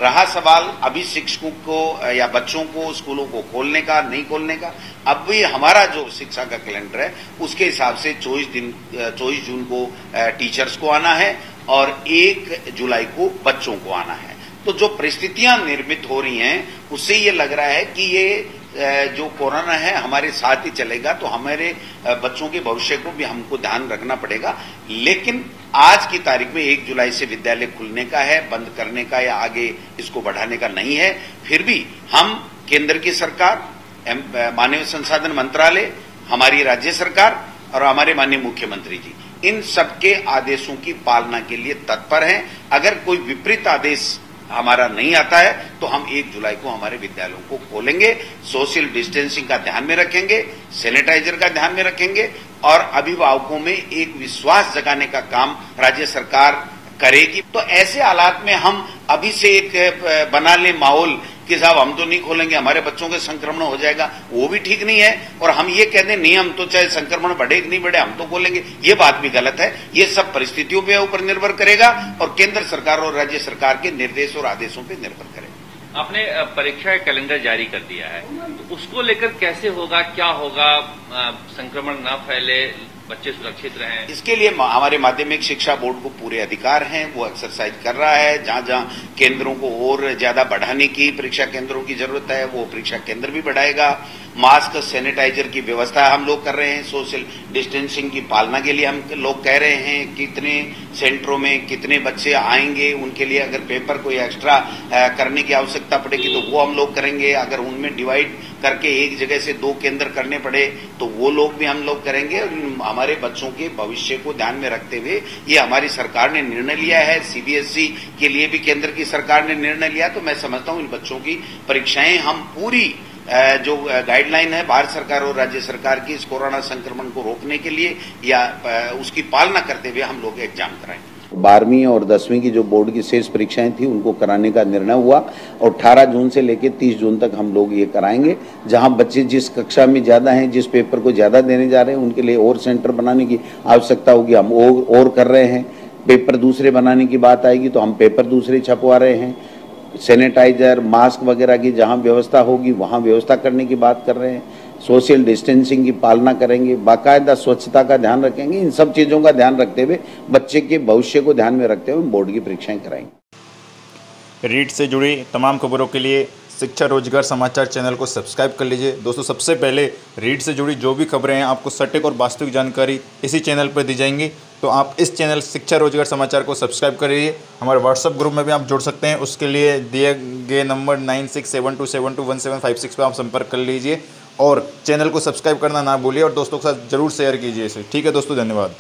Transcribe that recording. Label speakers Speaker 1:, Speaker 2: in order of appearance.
Speaker 1: रहा सवाल अभी शिक्षकों को या बच्चों को स्कूलों को खोलने का नहीं खोलने का, अब भी हमारा जो शिक्षा का कैलेंडर है उसके हिसाब से 24 जून को टीचर्स को आना है और 1 जुलाई को बच्चों को आना है। तो जो परिस्थितियां निर्मित हो रही हैं उससे ये लग रहा है कि ये जो कोरोना है हमारे साथ ही चलेगा, तो हमारे बच्चों के भविष्य को भी हमको ध्यान रखना पड़ेगा। लेकिन आज की तारीख में 1 जुलाई से विद्यालय खुलने का है, बंद करने का या आगे इसको बढ़ाने का नहीं है। फिर भी हम केंद्र की सरकार, मानव संसाधन मंत्रालय, हमारी राज्य सरकार और हमारे माननीय मुख्यमंत्री जी, इन सबके आदेशों की पालना के लिए तत्पर हैं। अगर कोई विपरीत आदेश हमारा नहीं आता है तो हम 1 जुलाई को हमारे विद्यालयों को खोलेंगे, सोशल डिस्टेंसिंग का ध्यान में रखेंगे, सैनिटाइजर का ध्यान में रखेंगे और अभिभावकों में एक विश्वास जगाने का काम राज्य सरकार करेगी। तो ऐसे हालात में हम अभी से एक बना ले माहौल कि साहब हम तो नहीं खोलेंगे, हमारे बच्चों के संक्रमण हो जाएगा, वो भी ठीक नहीं है। और हम ये कह दें नहीं, हम तो चाहे संक्रमण बढ़े कि नहीं बढ़े हम तो खोलेंगे, ये बात भी गलत है। ये सब परिस्थितियों पे ऊपर निर्भर करेगा और केंद्र सरकार और राज्य सरकार के निर्देश और आदेशों पे निर्भर करेगा।
Speaker 2: आपने परीक्षा का कैलेंडर जारी कर दिया है, तो उसको लेकर कैसे होगा, क्या होगा, संक्रमण न फैले, बच्चे सुरक्षित रहें?
Speaker 1: इसके लिए हमारे माध्यमिक शिक्षा बोर्ड को पूरे अधिकार हैं, वो एक्सरसाइज कर रहा है। जहां जहां केंद्रों को और ज्यादा बढ़ाने की परीक्षा केंद्रों की जरूरत है वो परीक्षा केंद्र भी बढ़ाएगा। मास्क, सैनिटाइजर की व्यवस्था हम लोग कर रहे हैं। सोशल डिस्टेंसिंग की पालना के लिए हम लोग कह रहे हैं कितने सेंटरों में कितने बच्चे आएंगे, उनके लिए अगर पेपर कोई एक्स्ट्रा करने की आवश्यकता पड़ेगी तो वो हम लोग करेंगे। अगर उनमें डिवाइड करके एक जगह से 2 केंद्र करने पड़े तो वो लोग भी हम लोग करेंगे। और हमारे बच्चों के भविष्य को ध्यान में रखते हुए ये हमारी सरकार ने निर्णय लिया है। सीबीएसई के लिए भी केंद्र की सरकार ने निर्णय लिया। तो मैं समझता हूं इन बच्चों की परीक्षाएं हम पूरी जो गाइडलाइन है भारत सरकार और राज्य सरकार की इस कोरोना संक्रमण को रोकने के लिए या उसकी पालना करते हुए हम लोग एग्जाम कराएंगे।
Speaker 3: 12वीं और 10वीं की जो बोर्ड की शेष परीक्षाएं थी उनको कराने का निर्णय हुआ और 18 जून से लेकर 30 जून तक हम लोग ये कराएंगे। जहां बच्चे जिस कक्षा में ज्यादा हैं, जिस पेपर को ज्यादा देने जा रहे हैं, उनके लिए और सेंटर बनाने की आवश्यकता होगी, हम और कर रहे हैं। पेपर दूसरे बनाने की बात आएगी तो हम पेपर दूसरे छपवा रहे हैं। सैनिटाइजर, मास्क वगैरह की जहां व्यवस्था होगी वहां व्यवस्था करने की बात कर रहे हैं। सोशल डिस्टेंसिंग की पालना करेंगे, बाकायदा स्वच्छता का ध्यान रखेंगे। इन सब चीजों का ध्यान रखते हुए, बच्चे के भविष्य को ध्यान में रखते हुए बोर्ड की परीक्षाएं कराएंगे।
Speaker 4: रीट से जुड़ी तमाम खबरों के लिए शिक्षा रोजगार समाचार चैनल को सब्सक्राइब कर लीजिए। दोस्तों, सबसे पहले रीट से जुड़ी जो भी खबरें हैं आपको सटीक और वास्तविक जानकारी इसी चैनल पर दी जाएंगी। तो आप इस चैनल शिक्षा रोजगार समाचार को सब्सक्राइब करिए। हमारे व्हाट्सएप ग्रुप में भी आप जुड़ सकते हैं, उसके लिए दिए गए नंबर 9672721756 पर आप संपर्क कर लीजिए और चैनल को सब्सक्राइब करना ना भूलिए और दोस्तों के साथ जरूर शेयर कीजिए इसे। ठीक है दोस्तों, धन्यवाद।